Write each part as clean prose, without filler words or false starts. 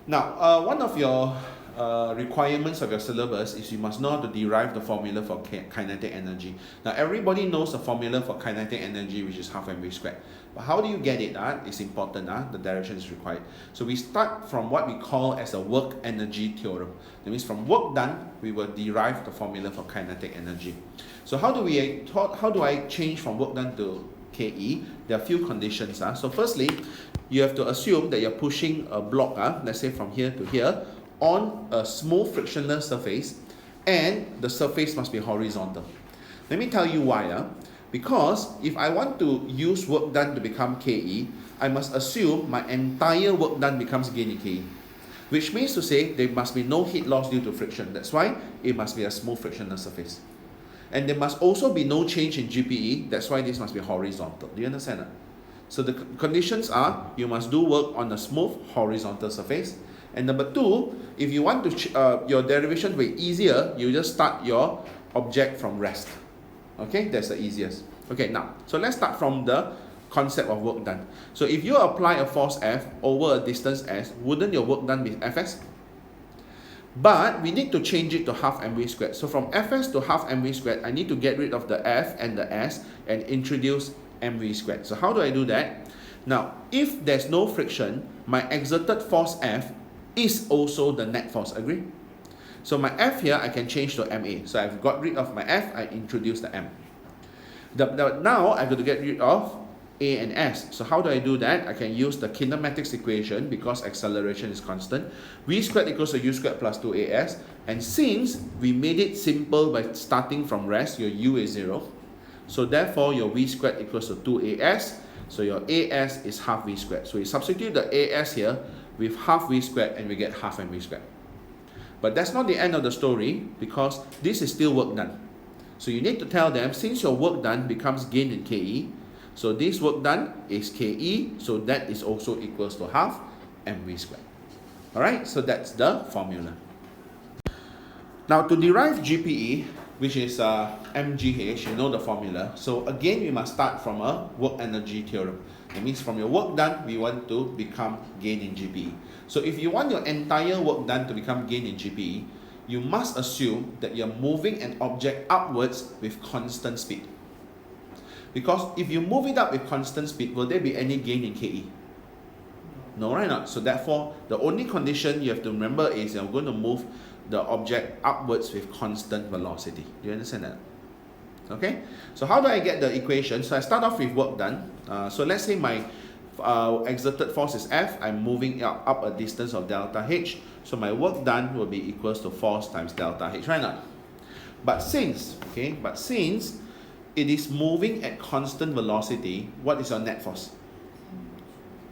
Now, one of your requirements of your syllabus is you must know how to derive the formula for kinetic energy. Now, everybody knows the formula for kinetic energy, which is half mv squared. But how do you get it? It's important. The direction is required. So we start from what we call as a work energy theorem. That means from work done, we will derive the formula for kinetic energy. So how do I change from work done to KE? There are a few conditions. So firstly, you have to assume that you're pushing a block, let's say from here to here, on a smooth frictionless surface, and the surface must be horizontal. Let me tell you why. Because if I want to use work done to become KE, I must assume my entire work done becomes gain in KE. Which means to say there must be no heat loss due to friction. That's why it must be a smooth frictionless surface. And there must also be no change in GPE. That's why this must be horizontal. Do you understand that? So the conditions are, you must do work on a smooth horizontal surface. And number two, if you want to your derivation to be easier, you just start your object from rest. Okay, that's the easiest. Okay, now, so let's start from the concept of work done. So if you apply a force F over a distance S, wouldn't your work done be Fs? But we need to change it to half mv squared. So from Fs to half mv squared, I need to get rid of the F and the S and introduce mv squared. So how do I do that? Now, if there's no friction, my exerted force F is also the net force. Agree? So my F here, I can change to MA. So I've got rid of my F, I introduce the M. Now I've got to get rid of A and S. So how do I do that? I can use the kinematics equation because acceleration is constant. V squared equals to U squared plus 2AS. And since we made it simple by starting from rest, your U is 0. So therefore your V squared equals to 2AS. So your AS is half V squared. So we substitute the AS here with half V squared and we get half mv squared. But that's not the end of the story because this is still work done. So you need to tell them, since your work done becomes gain in KE, so this work done is KE, so that is also equals to half mv squared. Alright, so that's the formula. Now to derive GPE, which is mgh, you know the formula. So again, we must start from a work energy theorem. That means from your work done, we want to become gain in GPE. So if you want your entire work done to become gain in GPE, you must assume that you're moving an object upwards with constant speed. Because if you move it up with constant speed, will there be any gain in KE? No, right not? So therefore, the only condition you have to remember is you're going to move the object upwards with constant velocity. Do you understand that? Okay, so how do I get the equation? So I start off with work done. So let's say my exerted force is F. I'm moving up a distance of delta H. So my work done will be equals to force times delta H, right now. But since it is moving at constant velocity, what is your net force?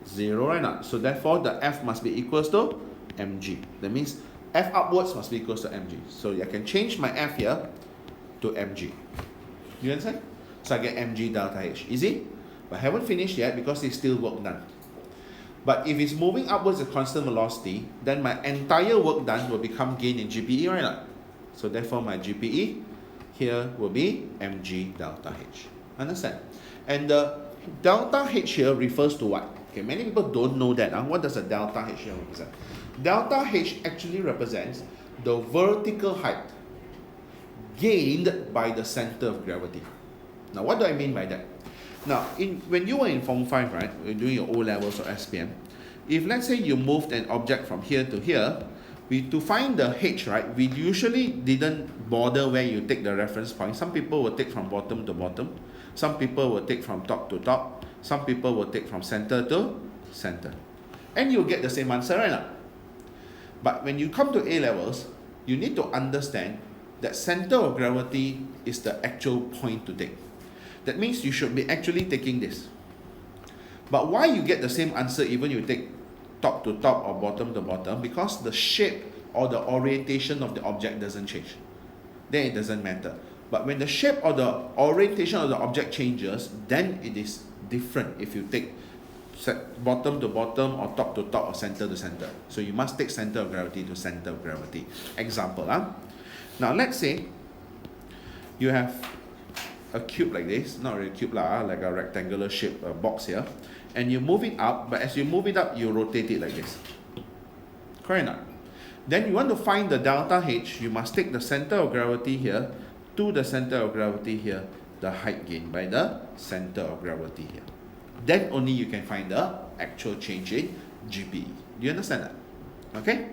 0, right now. So therefore the F must be equals to mg. That means F upwards must be equals to mg. So I can change my F here to mg. You understand? So I get mg delta H. Easy? But I haven't finished yet because it's still work done. But if it's moving upwards at constant velocity, then my entire work done will become gain in GPE, right now. So therefore my GPE here will be mg delta H. Understand? And the delta H here refers to what? Okay, many people don't know that. What does a delta H here represent? Delta H actually represents the vertical height gained by the center of gravity. Now, what do I mean by that? Now, when you were in Form 5, right, you're doing your O-levels or SPM, if let's say you moved an object from here to here, to find the H, right, we usually didn't bother where you take the reference point. Some people will take from bottom to bottom. Some people will take from top to top. Some people will take from center to center. And you'll get the same answer, right now. But when you come to A-levels, you need to understand that center of gravity is the actual point to take. That means you should be actually taking this. But why you get the same answer even you take top to top or bottom to bottom? Because the shape or the orientation of the object doesn't change. Then it doesn't matter. But when the shape or the orientation of the object changes, then it is different if you take bottom to bottom or top to top or center to center. So you must take center of gravity to center of gravity. Example. Now let's say you have a cube like this, not really a cube like a rectangular shape box here, and you move it up, but as you move it up, you rotate it like this. Correct or not? Then you want to find the delta H, you must take the center of gravity here to the center of gravity here, the height gained by the center of gravity here. Then only you can find the actual change in GPE. Do you understand that? Okay?